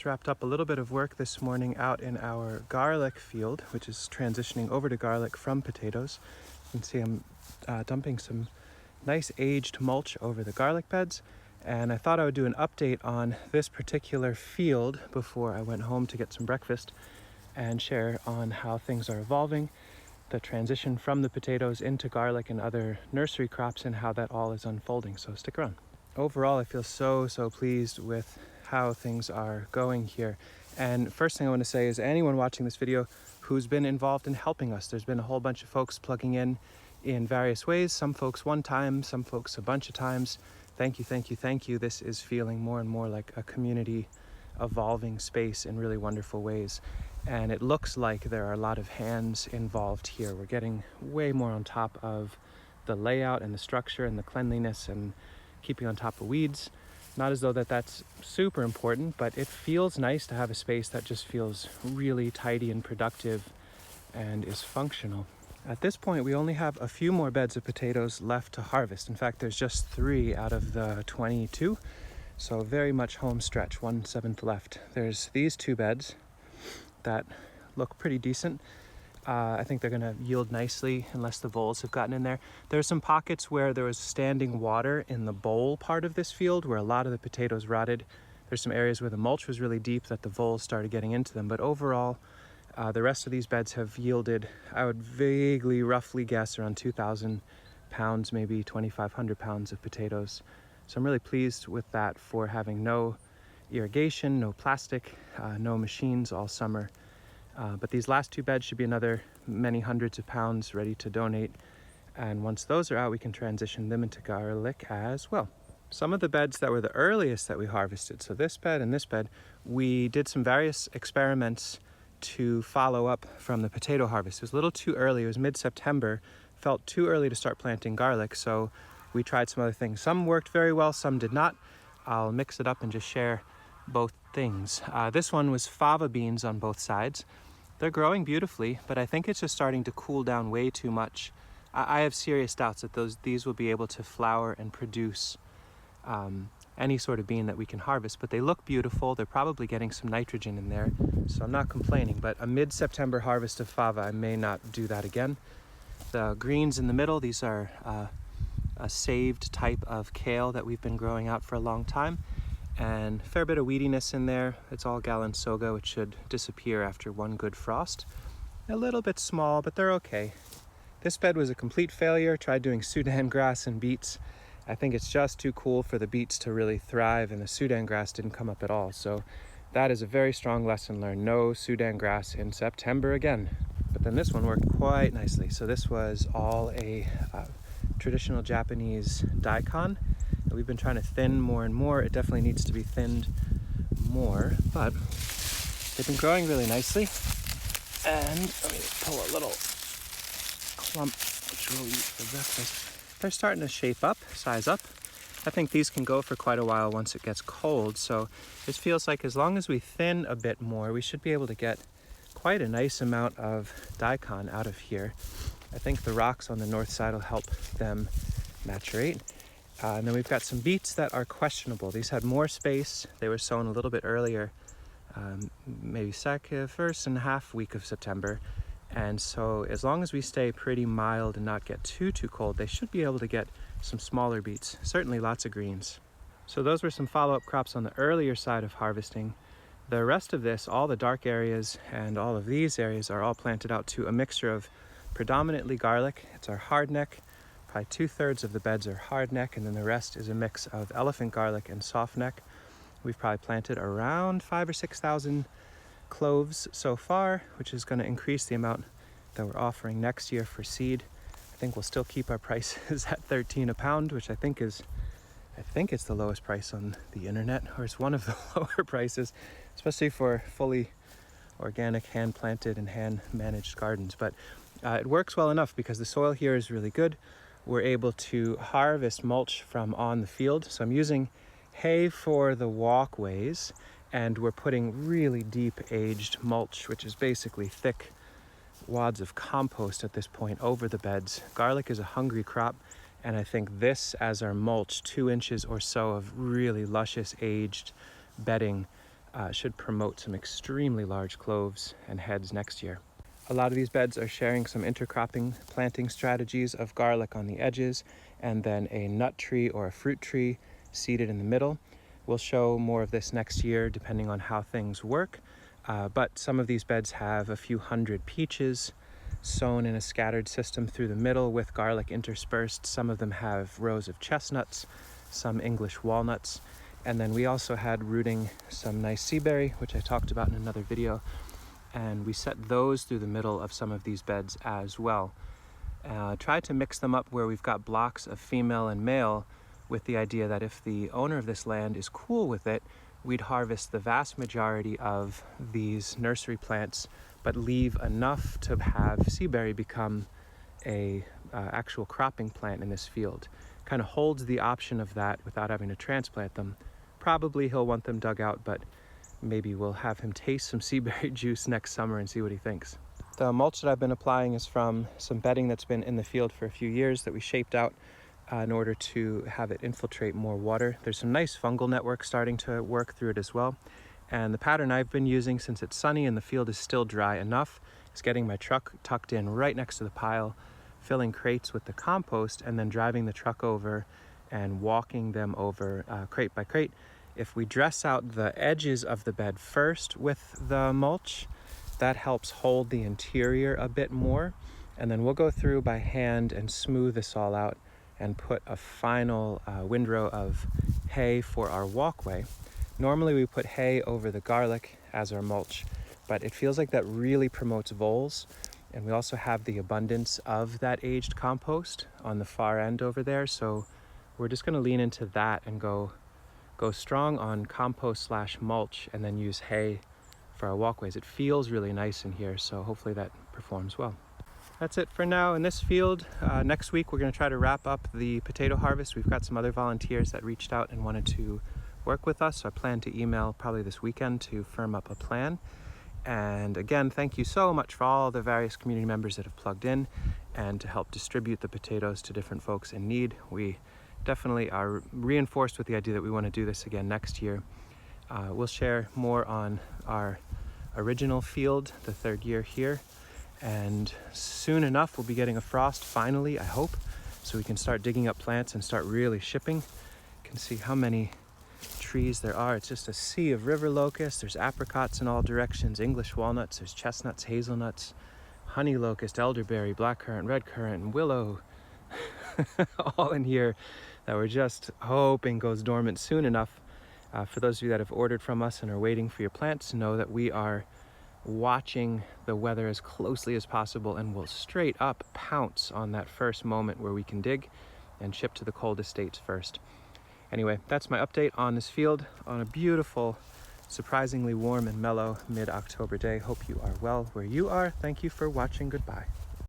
wrapped up a little bit of work this morning out in our garlic field, which is transitioning over to garlic from potatoes. You can see I'm dumping some nice aged mulch over the garlic beds, and I thought I would do an update on this particular field before I went home to get some breakfast and share on how things are evolving, the transition from the potatoes into garlic and other nursery crops, and how that all is unfolding. So stick around. Overall, I feel so pleased with how things are going here. And first thing I want to say is anyone watching this video who's been involved in helping us, there's been a whole bunch of folks plugging in various ways. Some folks one time, some folks a bunch of times. Thank you. This is feeling more and more like a community evolving space in really wonderful ways. And it looks like there are a lot of hands involved here. We're getting way more on top of the layout and the structure and the cleanliness and keeping on top of weeds. Not as though that's super important, but it feels nice to have a space that just feels really tidy and productive and is functional. At this point, we only have a few more beds of potatoes left to harvest. In fact, there's just 3 out of the 22. So very much home stretch, 1/7 left. There's these 2 beds that look pretty decent. I think they're gonna yield nicely unless the voles have gotten in there. There are some pockets where there was standing water in the bowl part of this field where a lot of the potatoes rotted. There's some areas where the mulch was really deep that the voles started getting into them. But overall, the rest of these beds have yielded, I would vaguely, roughly guess, around 2,000 pounds, maybe 2,500 pounds of potatoes. So I'm really pleased with that for having no irrigation, no plastic, no machines all summer. But these last 2 beds should be another many hundreds of pounds ready to donate. And once those are out, we can transition them into garlic as well. Some of the beds that were the earliest that we harvested, so this bed and this bed, we did some various experiments to follow up from the potato harvest. It was a little too early. It was mid-September. Felt too early to start planting garlic, so we tried some other things. Some worked very well, some did not. I'll mix it up and just share both things. This one was fava beans on both sides. They're growing beautifully, but I think it's just starting to cool down way too much. I have serious doubts that these will be able to flower and produce any sort of bean that we can harvest, but they look beautiful. They're probably getting some nitrogen in there, so I'm not complaining. But a mid-September harvest of fava, I may not do that again. The greens in the middle, these are a saved type of kale that we've been growing out for a long time, and a fair bit of weediness in there. It's all galansoga, which should disappear after one good frost. A little bit small, but they're okay. This bed was a complete failure. Tried doing Sudan grass and beets. I think it's just too cool for the beets to really thrive, and the Sudan grass didn't come up at all. So that is a very strong lesson learned. No Sudan grass in September again. But then this one worked quite nicely. So this was all a traditional Japanese Daikon. We've been trying to thin more and more. It definitely needs to be thinned more, but they've been growing really nicely. And let me pull a little clump, which we'll eat for breakfast. They're starting to shape up, size up. I think these can go for quite a while once it gets cold. So it feels like as long as we thin a bit more, we should be able to get quite a nice amount of Daikon out of here. I think the rocks on the north side will help them maturate. And then we've got some beets that are questionable. These had more space. They were sown a little bit earlier, maybe first and half week of September. And so as long as we stay pretty mild and not get too cold, they should be able to get some smaller beets, certainly lots of greens. So those were some follow-up crops on the earlier side of harvesting. The rest of this, all the dark areas and all of these areas are all planted out to a mixture of predominantly garlic. It's our hardneck. Probably 2/3 of the beds are hardneck, and then the rest is a mix of elephant garlic and softneck. We've probably planted around 5,000 or 6,000 cloves so far, which is going to increase the amount that we're offering next year for seed. I think we'll still keep our prices at 13 a pound, which I think it's the lowest price on the internet, or it's one of the lower prices, especially for fully organic, hand planted and hand managed gardens. But it works well enough because the soil here is really good. We're able to harvest mulch from on the field. So I'm using hay for the walkways, and we're putting really deep aged mulch, which is basically thick wads of compost at this point over the beds. Garlic is a hungry crop, and I think this as our mulch, 2 inches or so of really luscious aged bedding, should promote some extremely large cloves and heads next year. A lot of these beds are sharing some intercropping planting strategies of garlic on the edges and then a nut tree or a fruit tree seeded in the middle. We'll show more of this next year depending on how things work, but some of these beds have a few hundred peaches sown in a scattered system through the middle with garlic interspersed. Some of them have rows of chestnuts, some English walnuts, and then we also had rooting some nice sea berry, which I talked about in another video, and we set those through the middle of some of these beds as well. Tried to mix them up where we've got blocks of female and male, with the idea that if the owner of this land is cool with it, we'd harvest the vast majority of these nursery plants, but leave enough to have sea berry become a actual cropping plant in this field. Kind of holds the option of that without having to transplant them. Probably he'll want them dug out, but maybe we'll have him taste some sea berry juice next summer and see what he thinks. The mulch that I've been applying is from some bedding that's been in the field for a few years that we shaped out in order to have it infiltrate more water. There's some nice fungal network starting to work through it as well. And the pattern I've been using, since it's sunny and the field is still dry enough, is getting my truck tucked in right next to the pile, filling crates with the compost, and then driving the truck over and walking them over crate by crate. If we dress out the edges of the bed first with the mulch, that helps hold the interior a bit more. And then we'll go through by hand and smooth this all out and put a final windrow of hay for our walkway. Normally we put hay over the garlic as our mulch, but it feels like that really promotes voles. And we also have the abundance of that aged compost on the far end over there. So we're just gonna lean into that and go strong on compost / mulch and then use hay for our walkways. It feels really nice in here, so hopefully that performs well. That's it for now in this field. Next week we're going to try to wrap up the potato harvest. We've got some other volunteers that reached out and wanted to work with us, so I plan to email probably this weekend to firm up a plan. And again, thank you so much for all the various community members that have plugged in and to help distribute the potatoes to different folks in need. We definitely are reinforced with the idea that we want to do this again next year. We'll share more on our original field, the third year here. And soon enough, we'll be getting a frost finally, I hope, so we can start digging up plants and start really shipping. You can see how many trees there are. It's just a sea of river locusts. There's apricots in all directions, English walnuts, there's chestnuts, hazelnuts, honey locust, elderberry, blackcurrant, redcurrant, and willow, all in here that we're just hoping goes dormant soon enough. For those of you that have ordered from us and are waiting for your plants, know that we are watching the weather as closely as possible and will straight up pounce on that first moment where we can dig and ship to the coldest states first. Anyway, that's my update on this field on a beautiful, surprisingly warm and mellow mid-October day. Hope you are well where you are. Thank you for watching. Goodbye.